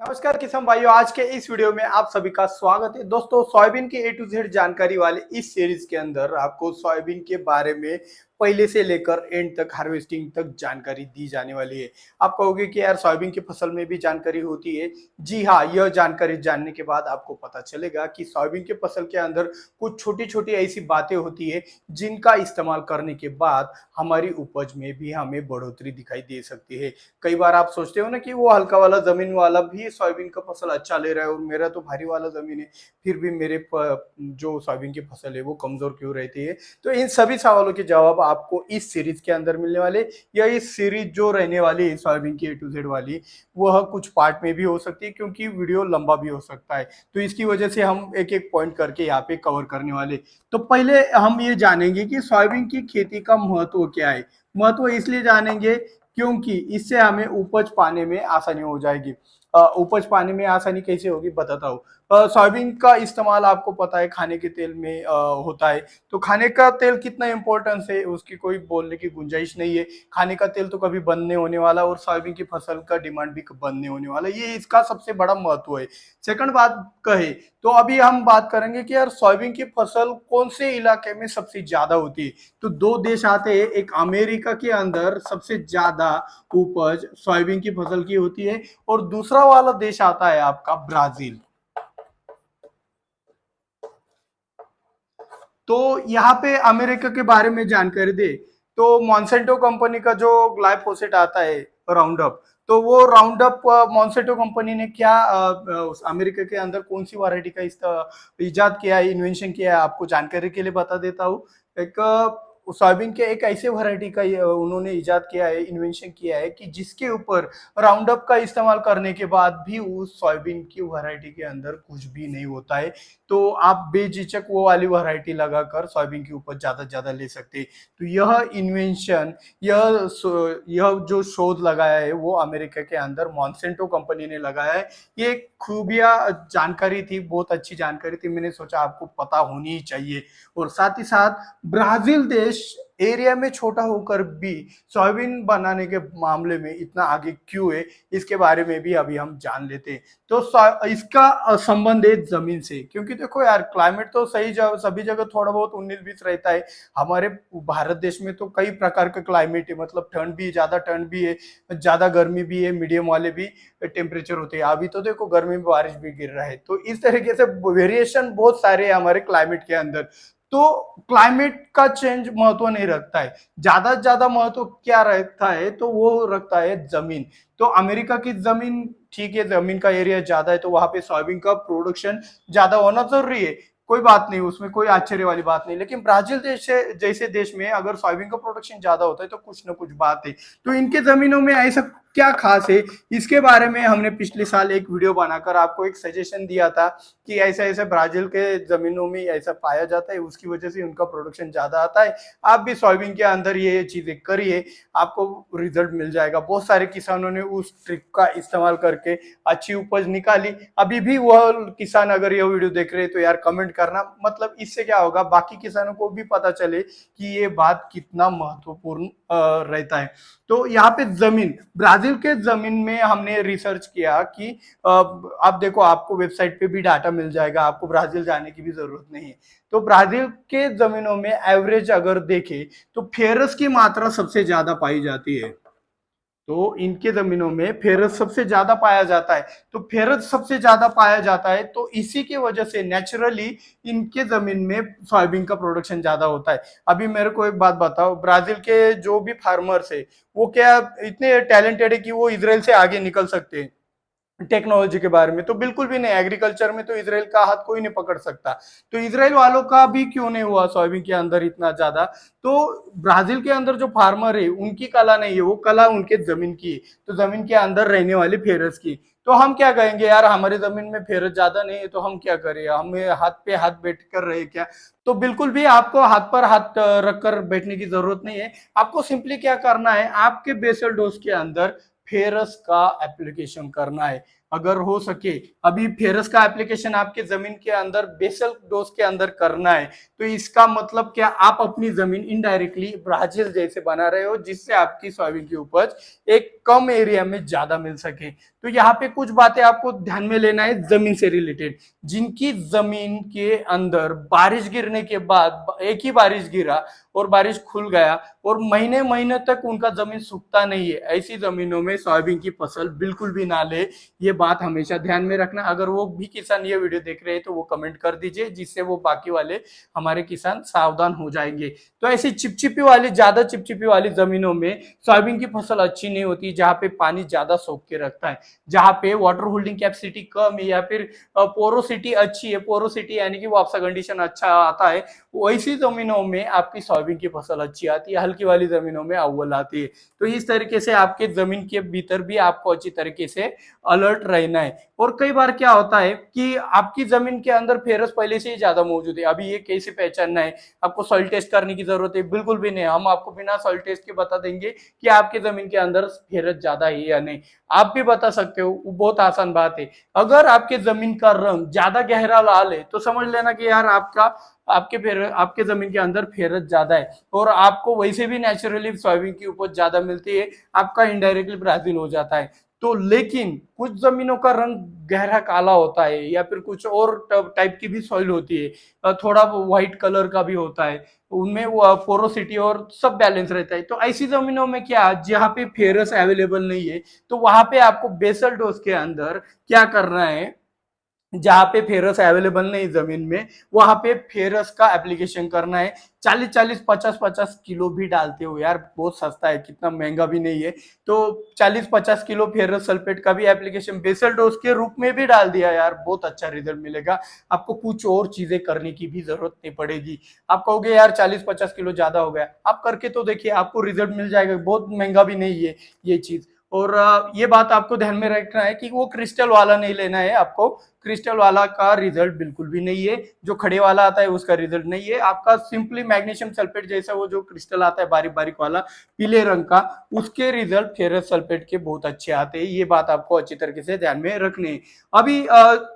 नमस्कार किसान भाइयों, आज के इस वीडियो में आप सभी का स्वागत है। दोस्तों, सोयाबीन की ए टू जेड जानकारी वाले इस सीरीज के अंदर आपको सोयाबीन के बारे में पहले से लेकर एंड तक हार्वेस्टिंग तक जानकारी दी जाने वाली है। आप कहोगे कि यार सोयाबीन की फसल में भी जानकारी होती है। जी हाँ, यह जानकारी जानने के बाद आपको पता चलेगा कि सोयाबीन के फसल के अंदर कुछ छोटी छोटी ऐसी बातें होती है जिनका इस्तेमाल करने के बाद हमारी उपज में भी हमें बढ़ोतरी दिखाई दे सकती है। कई बार आप सोचते हो ना कि वो हल्का वाला जमीन वाला भी सोयाबीन का फसल अच्छा ले रहा है और मेरा तो भारी वाला जमीन है, फिर भी जो सोयाबीन की फसल है वो कमजोर क्यों रहती है। तो इन सभी सवालों के जवाब आपको इस सीरीज के अंदर मिलने वाले, या इस सीरीज जो रहने वाली है सोयाबीन की ए टू जेड वाली, वह कुछ पार्ट में भी हो सकती है क्योंकि वीडियो लंबा भी हो सकता है। तो इसकी वजह से हम एक एक पॉइंट करके यहाँ पे कवर करने वाले। तो पहले हम ये जानेंगे कि सोयाबीन की खेती का महत्व क्या है। महत्व इसलिए जानेंगे क्योंकि इससे हमें उपज पाने में आसानी हो जाएगी। उपज पाने में आसानी कैसे होगी बताता हूँ। सोयाबीन का इस्तेमाल आपको पता है खाने के तेल में होता है। तो खाने का तेल कितना इंपॉर्टेंस है उसकी कोई बोलने की गुंजाइश नहीं है। खाने का तेल तो कभी बंद नहीं होने वाला और सोयाबीन की फसल का डिमांड भी बंद नहीं होने वाला, ये इसका सबसे बड़ा महत्व है। सेकंड बात कहे तो अभी हम बात करेंगे कि यार सोयाबीन की फसल कौन से इलाके में सबसे ज्यादा होती है। तो दो देश आते हैं, एक अमेरिका के अंदर सबसे ज्यादा उपज सोयाबीन की फसल की होती है और दूसरा वाला देश आता है आपका ब्राजील। तो यहाँ पे अमेरिका के बारे में जानकारी दे तो मॉन्सेंटो कंपनी का जो ग्लाइफोसेट आता है राउंड अप, तो वो राउंड अप मॉन्सेंटो कंपनी ने क्या अमेरिका के अंदर कौन सी वैरायटी का इस इजाद किया है, इन्वेंशन किया है, आपको जानकारी के लिए बता देता हूँ। एक सोयाबीन के एक ऐसे वैरायटी का उन्होंने इजाद किया है, इन्वेंशन किया है कि जिसके ऊपर राउंड अप का इस्तेमाल करने के बाद भी उस सोयाबीन की वैरायटी के अंदर कुछ भी नहीं होता है। तो आप बेझिझक वो वाली वैरायटी लगाकर सोयाबीन की उपज ज्यादा से ज्यादा ले सकते हैं। तो यह इन्वेंशन, यह जो शोध लगाया है वो अमेरिका के अंदर मॉन्सेंटो कंपनी ने लगाया है। ये खूबिया जानकारी थी, बहुत अच्छी जानकारी थी, मैंने सोचा आपको पता होनी ही चाहिए। और साथ ही साथ ब्राजील देश एरिया में छोटा होकर भी सोयाबीन बनाने के मामले में इतना आगे क्यों है, इसके बारे में भी अभी हम जान लेते हैं। तो इसका संबंध है जमीन से, क्योंकि देखो यार क्लाइमेट तो सही सभी जगह थोड़ा बहुत 19-20 रहता है। हमारे भारत देश में तो कई प्रकार का क्लाइमेट है, मतलब ठंड भी, ज्यादा ठंड भी है, ज्यादा गर्मी भी है, मीडियम वाले भी टेम्परेचर होते हैं। अभी तो देखो गर्मी में बारिश भी गिर रहा है, तो इस तरीके से वेरिएशन बहुत सारे हैं हमारे क्लाइमेट के अंदर। तो क्लाइमेट का चेंज महत्व नहीं रखता है, ज्यादा से ज्यादा महत्व क्या रखता है तो वो रखता है जमीन। तो अमेरिका की जमीन, ठीक है, जमीन का एरिया ज्यादा है तो वहां पे सोयाबीन का प्रोडक्शन ज्यादा होना जरूरी है, कोई बात नहीं, उसमें कोई आश्चर्य वाली बात नहीं। लेकिन ब्राजील देश जैसे देश में अगर सोयाबीन का प्रोडक्शन ज्यादा होता है तो कुछ ना कुछ बात है। तो इनके जमीनों में ऐसा क्या खास है, इसके बारे में हमने पिछले साल एक वीडियो बनाकर आपको एक सजेशन दिया था कि ऐसा ऐसा ब्राजील के जमीनों में ऐसा पाया जाता है, उसकी वजह से उनका प्रोडक्शन ज्यादा आता है। आप भी सोयाबीन के अंदर ये चीजें करिए, आपको रिजल्ट मिल जाएगा। बहुत सारे किसानों ने उस ट्रिक का इस्तेमाल करके अच्छी उपज निकाली। अभी भी वह किसान अगर यह वीडियो देख रहे हैं तो यार कमेंट करना, मतलब इससे क्या होगा, बाकी किसानों को भी पता चले कि ये बात कितना महत्वपूर्ण रहता है। तो यहाँ पे जमीन, ब्राजील के जमीन में हमने रिसर्च किया कि आप देखो, आपको वेबसाइट पे भी डाटा मिल जाएगा, आपको ब्राजील जाने की भी जरूरत नहीं है। तो ब्राजील के जमीनों में एवरेज अगर देखें तो फेरस की मात्रा सबसे ज्यादा पाई जाती है। तो इनके जमीनों में फेरस सबसे ज्यादा पाया जाता है। तो फेरस सबसे ज्यादा पाया जाता है तो इसी की वजह से नेचुरली इनके जमीन में सोयाबीन का प्रोडक्शन ज्यादा होता है। अभी मेरे को एक बात बताओ, ब्राजील के जो भी फार्मर्स है वो क्या इतने टैलेंटेड है कि वो इसराइल से आगे निकल सकते हैं टेक्नोलॉजी के बारे में? तो बिल्कुल भी नहीं। एग्रीकल्चर में तो इसराइल का हाथ कोई नहीं पकड़ सकता। तो इसराइल वालों का भी क्यों नहीं हुआ सोयाबीन के अंदर इतना ज्यादा? तो ब्राजील के अंदर जो फार्मर है उनकी कला नहीं है, वो कला उनके जमीन की है। तो जमीन के अंदर रहने वाली फेरस की। तो हम क्या कहेंगे यार, हमारी जमीन में फेरस ज्यादा नहीं है तो हम क्या करें, हमें हाथ पे हाथ बैठ कर रहे क्या? तो बिल्कुल भी आपको हाथ पर हाथ रखकर बैठने की जरूरत नहीं है। आपको सिंपली क्या करना है, आपके बेसल डोज के अंदर फेरस का एप्लीकेशन करना है। अगर हो सके अभी फेरस का एप्लीकेशन आपके जमीन के अंदर बेसल डोज के अंदर करना है। तो इसका मतलब क्या, आप अपनी जमीन इनडायरेक्टली ब्राजील जैसे बना रहे हो जिससे आपकी सोयाबीन की उपज एक कम एरिया में ज्यादा मिल सके। तो तो यहाँ पे कुछ बातें आपको ध्यान में लेना है जमीन से रिलेटेड। जिनकी जमीन के अंदर बारिश गिरने के बाद एक ही बारिश गिरा और बारिश खुल गया और महीने महीने तक उनका जमीन सूखता नहीं है, ऐसी जमीनों में सोयाबीन की फसल बिल्कुल भी ना ले। ये बात हमेशा ध्यान में रखना। अगर वो भी किसान ये वीडियो देख रहे हैं तो वो कमेंट कर दीजिए, जिससे वो बाकी वाले हमारे किसान सावधान हो जाएंगे। तो ऐसी चिपचिपी वाली, ज्यादा चिपचिपी वाली जमीनों में सोयाबीन की फसल अच्छी नहीं होती, जहाँ पे पानी ज्यादा सोख के रखता है, जहाँ पे वाटर होल्डिंग कैपेसिटी कम है या फिर पोरोसिटी अच्छी है, पोरोसिटी यानी कि वापसा कंडीशन अच्छा आता है, वैसी जमीनों में आपकी सोयाबीन की फसल अच्छी आती है, हल्की वाली जमीनों में अव्वल आती है। तो इस तरीके से आपके जमीन के भीतर भी आपको अच्छी तरीके से अलर्ट रहना है। और कई बार क्या होता है कि आपकी जमीन के अंदर फेरस पहले से ही ज्यादा मौजूद है, अभी ये कैसे पहचानना है? आपको सॉइल टेस्ट करने की जरूरत है? बिल्कुल भी नहीं, हम आपको बिना सॉइल टेस्ट के बता देंगे कि आपके जमीन के अंदर फेरस ज्यादा है या नहीं। आप भी बता सकते हो, बहुत आसान बात है। अगर आपके जमीन का रंग ज्यादा गहरा लाल है तो समझ लेना कि यार आपके जमीन के अंदर फेरस ज्यादा है, और आपको वैसे भी नेचुरली सोयाबीन की उपज ज्यादा मिलती है, आपका इनडायरेक्टली ब्राजील हो जाता है। तो लेकिन कुछ जमीनों का रंग गहरा काला होता है या फिर कुछ और टाइप की भी सॉइल होती है, थोड़ा व्हाइट कलर का भी होता है, उनमें वो पोरोसिटी और सब बैलेंस रहता है। तो ऐसी जमीनों में क्या, जहाँ पे फेरस अवेलेबल नहीं है, तो वहां पे आपको बेसल डोज के अंदर क्या करना है, जहां पे फेरस अवेलेबल नहीं जमीन में, वहां पे फेरस का एप्लीकेशन करना है। 40-40, 50-50 किलो भी डालते हो यार, बहुत सस्ता है, कितना महंगा भी नहीं है। तो 40-50 किलो फेरस सल्फेट का भी एप्लीकेशन बेसल डोज के रूप में भी डाल दिया यार, बहुत अच्छा रिजल्ट मिलेगा। आपको कुछ और चीजें करने की भी जरूरत नहीं पड़ेगी। आप कहोगे यार 40-50 किलो ज्यादा हो गया, आप करके तो देखिए, आपको रिजल्ट मिल जाएगा, बहुत महंगा भी नहीं है ये चीज। और ये बात आपको ध्यान में रखना है कि वो क्रिस्टल वाला नहीं लेना है आपको, क्रिस्टल वाला का रिजल्ट बिल्कुल भी नहीं है, जो खड़े वाला आता है उसका रिजल्ट नहीं है आपका। सिंपली मैग्नीशियम सल्फेट जैसा वो जो क्रिस्टल आता है बारीक बारीक वाला पीले रंग का, उसके रिजल्ट फेरस सल्फेट के बहुत अच्छे आते हैं। ये बात आपको अच्छी तरीके से ध्यान में रखनी है।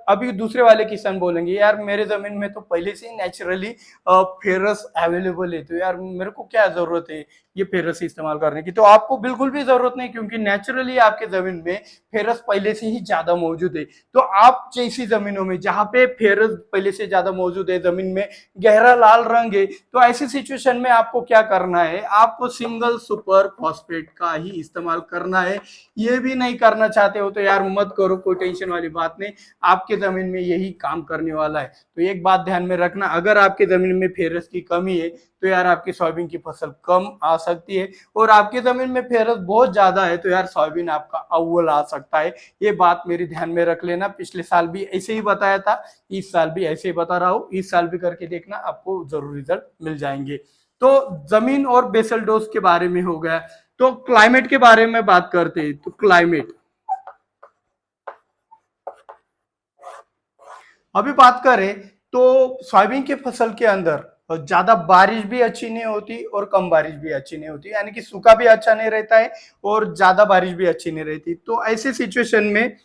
अभी दूसरे वाले किसान बोलेंगे यार मेरे जमीन में तो पहले से नेचुरली फेरस अवेलेबल है, तो यार मेरे को क्या जरूरत है ये फेरस इस्तेमाल करने की? तो आपको बिल्कुल भी जरूरत नहीं, क्योंकि नेचुरली आपके जमीन में फेरस पहले से ही ज्यादा मौजूद है। तो आप जैसी जमीनों में जहां पे फेरस पहले से ज्यादा मौजूद है, जमीन में गहरा लाल रंग है, तो ऐसी सिचुएशन में आपको क्या करना है, आपको सिंगल सुपर फॉस्फेट का ही इस्तेमाल करना है। ये भी नहीं करना चाहते हो तो यार मत करो, कोई टेंशन वाली बात नहीं, आपके जमीन में यही काम करने वाला है। तो एक बात ध्यान में रखना, अगर आपके जमीन में फेरस की कमी है तो यार आपकी सोयाबीन की फसल कम आ सकती है, और आपकी जमीन में फेरस बहुत ज्यादा है तो यार सोयाबीन आपका अव्वल आ सकता है। ये बात मेरी ध्यान में रख लेना, पिछले साल भी ऐसे ही बताया था, इस साल भी ऐसे ही बता रहा हूँ, इस साल भी करके देखना, आपको जरूर रिजल्ट मिल जाएंगे। तो जमीन और बेसल डोज के बारे में हो गया। तो क्लाइमेट के बारे में बात करते हैं। तो क्लाइमेट, अभी बात करें तो सोयाबीन के फसल के अंदर ज्यादा बारिश भी अच्छी नहीं होती और कम बारिश भी अच्छी नहीं होती, यानी कि सूखा भी अच्छा नहीं रहता है और ज्यादा बारिश भी अच्छी नहीं रहती। तो ऐसे सिचुएशन में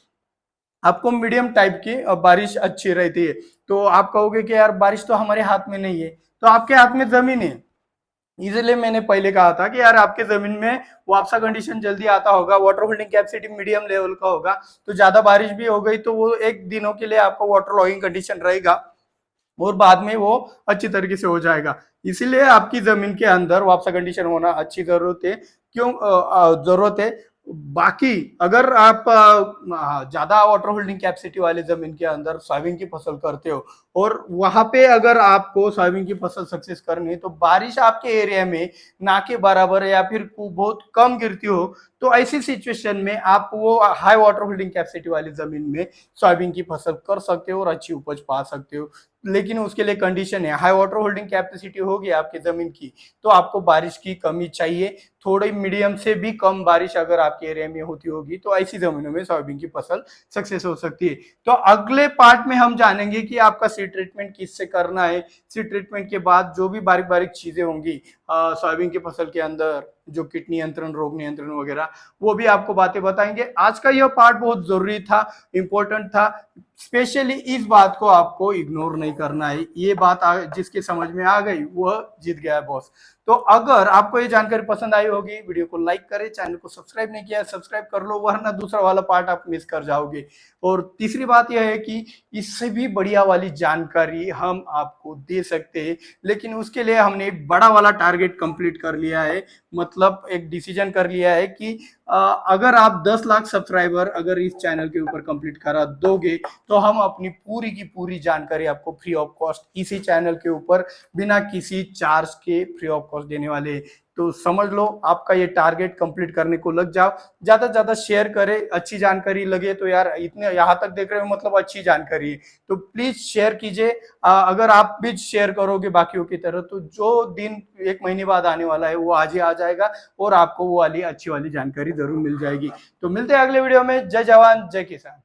आपको मीडियम टाइप की बारिश अच्छी रहती है। तो आप कहोगे कि यार बारिश तो हमारे हाथ में नहीं है, तो आपके हाथ में जमीन है। इसलिए मैंने पहले कहा था कि यार आपके जमीन में वापसा कंडीशन जल्दी आता होगा, water holding capacity medium level का होगा, तो ज्यादा बारिश भी हो गई तो वो एक दिनों के लिए आपका वाटर लॉगिंग कंडीशन रहेगा और बाद में वो अच्छी तरीके से हो जाएगा। इसीलिए आपकी जमीन के अंदर वापसा कंडीशन होना अच्छी जरूरत है, क्यों जरूरत है। बाकी अगर आप ज्यादा वाटर होल्डिंग कैपेसिटी वाले जमीन के अंदर सोयाबीन की फसल करते हो और वहां पे अगर आपको सोयाबीन की फसल सक्सेस करनी है, तो बारिश आपके एरिया में ना के बराबर है या फिर बहुत कम गिरती हो, तो ऐसी सिचुएशन में आप वो हाई वाटर होल्डिंग कैपेसिटी वाली जमीन में सोयाबीन की फसल कर सकते हो और अच्छी उपज पा सकते हो। लेकिन उसके लिए कंडीशन है, हाई वाटर होल्डिंग कैपेसिटी होगी आपकी जमीन की तो आपको बारिश की कमी चाहिए, थोड़ी मीडियम से भी कम बारिश अगर आपके एरिया में होती होगी तो ऐसी जमीनों में सोयाबीन की फसल सक्सेस हो सकती है। तो अगले पार्ट में हम जानेंगे कि आपका सीड ट्रीटमेंट किससे करना है, सीड ट्रीटमेंट के बाद जो भी बारीक बारीक चीजें होंगी सोयाबीन की फसल के अंदर, जो कीट नियंत्रण, रोग नियंत्रण वगैरह, वो भी आपको बातें बताएंगे। आज का यह पार्ट बहुत जरूरी था, इंपॉर्टेंट था, स्पेशली इस बात को आपको इग्नोर नहीं करना है। ये बात जिसके समझ में आ गई वह जीत गया बॉस। तो अगर आपको ये जानकारी पसंद आई होगी, वीडियो को लाइक करें, चैनल को सब्सक्राइब नहीं किया सब्सक्राइब कर लो, वरना दूसरा वाला पार्ट आप मिस कर जाओगे। और तीसरी बात यह है कि इससे भी बढ़िया वाली जानकारी हम आपको दे सकते हैं, लेकिन उसके लिए हमने एक बड़ा वाला टारगेट कंप्लीट कर लिया है, मतलब एक डिसीजन कर लिया है कि अगर आप 10 लाख सब्सक्राइबर अगर इस चैनल के ऊपर कंप्लीट करा दोगे तो हम अपनी पूरी की पूरी जानकारी आपको फ्री ऑफ कॉस्ट इसी चैनल के ऊपर बिना किसी चार्ज के फ्री ऑफ कॉस्ट देने वाले हैं। तो समझ लो, आपका ये टारगेट कंप्लीट करने को लग जाओ, ज्यादा से ज्यादा शेयर करें, अच्छी जानकारी लगे तो यार इतने यहाँ तक देख रहे हो मतलब अच्छी जानकारी है, तो प्लीज शेयर कीजिए। अगर आप भी शेयर करोगे बाकियों की तरह तो जो दिन 1 महीने बाद आने वाला है वो आज ही आ जाएगा और आपको वो वाली अच्छी वाली जानकारी जरूर मिल जाएगी। तो मिलते हैं अगले वीडियो में। जय जवान जय किसान।